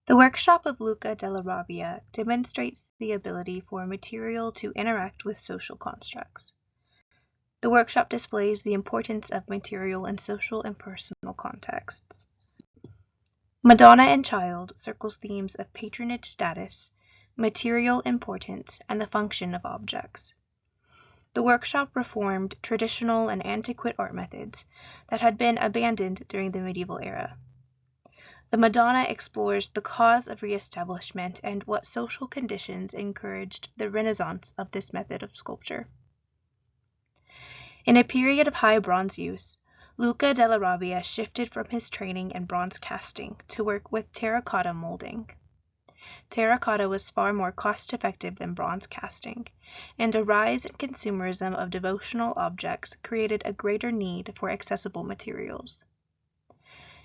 The workshop of Luca della Robbia demonstrates the ability for material to interact with social constructs. The workshop displays the importance of material in social and personal contexts. Madonna and Child circles themes of patronage status, material importance, and the function of objects. The workshop reformed traditional and antiquate art methods that had been abandoned during the medieval era. The Madonna explores the cause of reestablishment and what social conditions encouraged the renaissance of this method of sculpture. In a period of high bronze use, Luca della Robbia shifted from his training in bronze casting to work with terracotta molding. Terracotta was far more cost-effective than bronze casting, and a rise in consumerism of devotional objects created a greater need for accessible materials.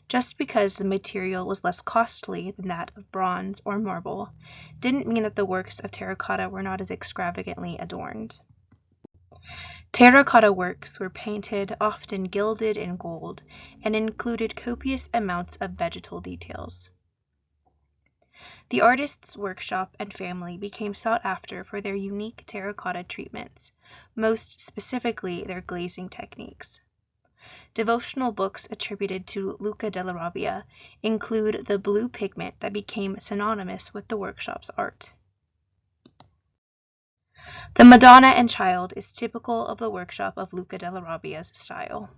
Just because the material was less costly than that of bronze or marble didn't mean that the works of terracotta were not as extravagantly adorned. Terracotta works were painted, often gilded in gold, and included copious amounts of vegetal details. The artist's workshop and family became sought after for their unique terracotta treatments, most specifically their glazing techniques. Devotional books attributed to Luca della Robbia include the blue pigment that became synonymous with the workshop's art. The Madonna and Child is typical of the workshop of Luca della Robbia's style.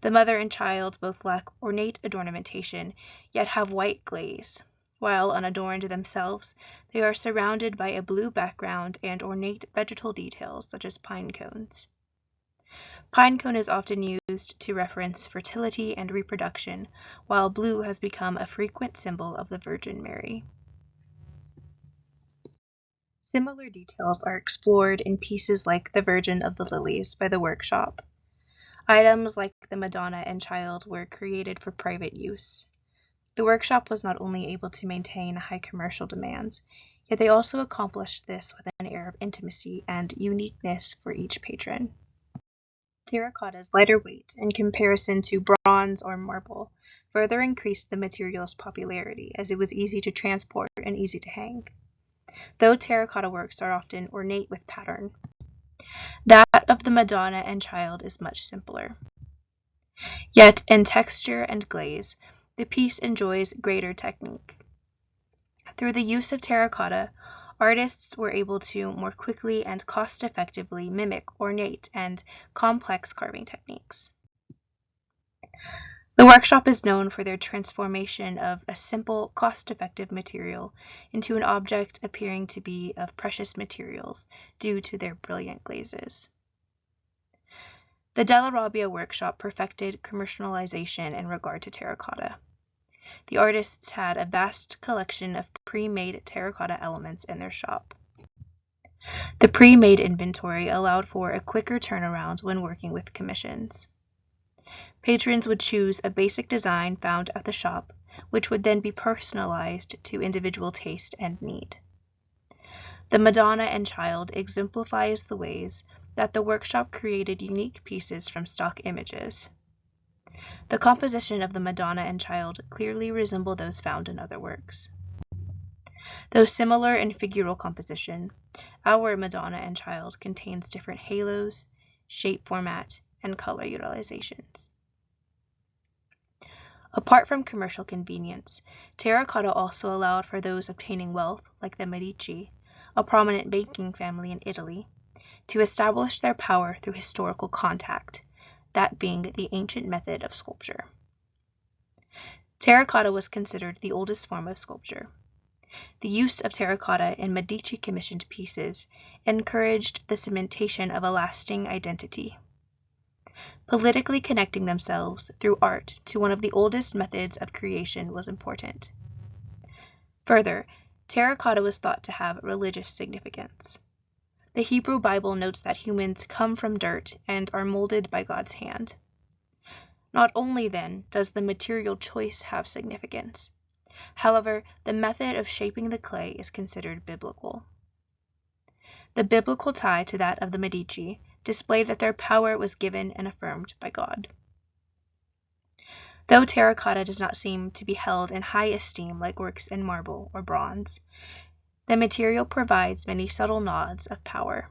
The mother and child both lack ornate adornamentation, yet have white glaze. While unadorned themselves, they are surrounded by a blue background and ornate vegetal details such as pine cones. Pine cone is often used to reference fertility and reproduction, while blue has become a frequent symbol of the Virgin Mary. Similar details are explored in pieces like the Virgin of the Lilies by the workshop. Items like the Madonna and Child were created for private use. The workshop was not only able to maintain high commercial demands, yet they also accomplished this with an air of intimacy and uniqueness for each patron. Terracotta's lighter weight in comparison to bronze or marble further increased the material's popularity as it was easy to transport and easy to hang. Though terracotta works are often ornate with pattern, that of the Madonna and Child is much simpler. Yet in texture and glaze, the piece enjoys greater technique. Through the use of terracotta, artists were able to more quickly and cost-effectively mimic ornate and complex carving techniques. The workshop is known for their transformation of a simple, cost-effective material into an object appearing to be of precious materials due to their brilliant glazes. The della Robbia workshop perfected commercialization in regard to terracotta. The artists had a vast collection of pre-made terracotta elements in their shop. The pre-made inventory allowed for a quicker turnaround when working with commissions. Patrons would choose a basic design found at the shop, which would then be personalized to individual taste and need. The Madonna and Child exemplifies the ways that the workshop created unique pieces from stock images. The composition of the Madonna and Child clearly resemble those found in other works. Though similar in figural composition, our Madonna and Child contains different halos, shape format, and color utilizations. Apart from commercial convenience, terracotta also allowed for those obtaining wealth, like the Medici, a prominent banking family in Italy, to establish their power through historical contact, that being the ancient method of sculpture. Terracotta was considered the oldest form of sculpture. The use of terracotta in Medici-commissioned pieces encouraged the cementation of a lasting identity. Politically connecting themselves through art to one of the oldest methods of creation was important. Further, terracotta was thought to have religious significance. The Hebrew Bible notes that humans come from dirt and are molded by God's hand. Not only, then, does the material choice have significance. However, the method of shaping the clay is considered biblical. The biblical tie to that of the Medici displayed that their power was given and affirmed by God. Though terracotta does not seem to be held in high esteem like works in marble or bronze, the material provides many subtle nods of power.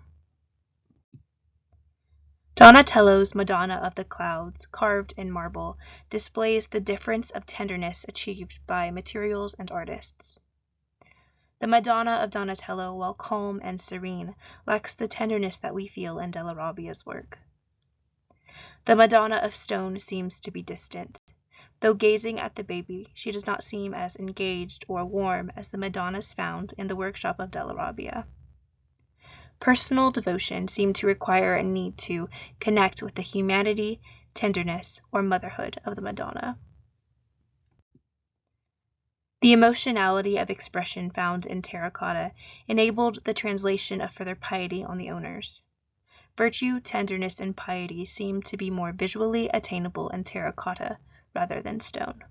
Donatello's Madonna of the Clouds, carved in marble, displays the difference of tenderness achieved by materials and artists. The Madonna of Donatello, while calm and serene, lacks the tenderness that we feel in della Robbia's work. The Madonna of stone seems to be distant. Though gazing at the baby, she does not seem as engaged or warm as the Madonnas found in the workshop of della Robbia. Personal devotion seemed to require a need to connect with the humanity, tenderness, or motherhood of the Madonna. The emotionality of expression found in terracotta enabled the translation of further piety on the owners. Virtue, tenderness, and piety seemed to be more visually attainable in terracotta rather than stone.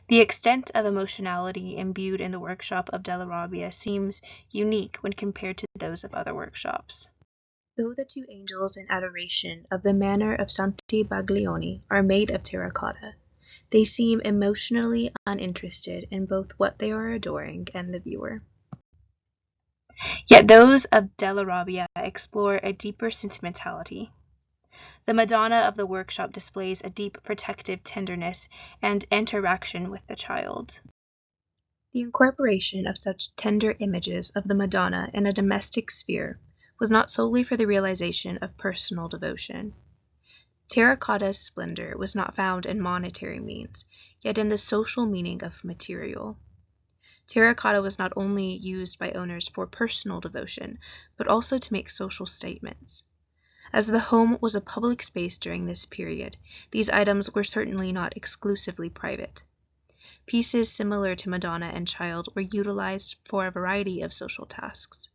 The extent of emotionality imbued in the workshop of della Robbia seems unique when compared to those of other workshops. Though the two angels in adoration of the Manor of Santi Baglioni are made of terracotta, they seem emotionally uninterested in both what they are adoring and the viewer. Yet those of della Robbia explore a deeper sentimentality. The Madonna of the workshop displays a deep protective tenderness and interaction with the child. The incorporation of such tender images of the Madonna in a domestic sphere was not solely for the realization of personal devotion. Terracotta's splendor was not found in monetary means, yet in the social meaning of material. Terracotta was not only used by owners for personal devotion, but also to make social statements. As the home was a public space during this period, these items were certainly not exclusively private. Pieces similar to Madonna and Child were utilized for a variety of social tasks.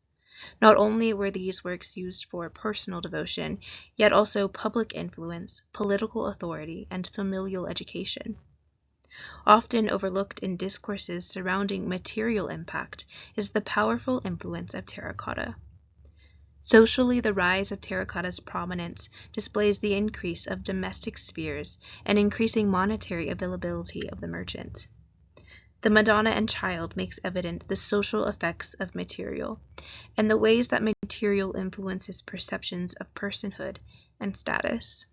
Not only were these works used for personal devotion, yet also public influence, political authority, and familial education. Often overlooked in discourses surrounding material impact is the powerful influence of terracotta. Socially, the rise of terracotta's prominence displays the increase of domestic spheres and increasing monetary availability of the merchant. The Madonna and Child makes evident the social effects of material, and the ways that material influences perceptions of personhood and status.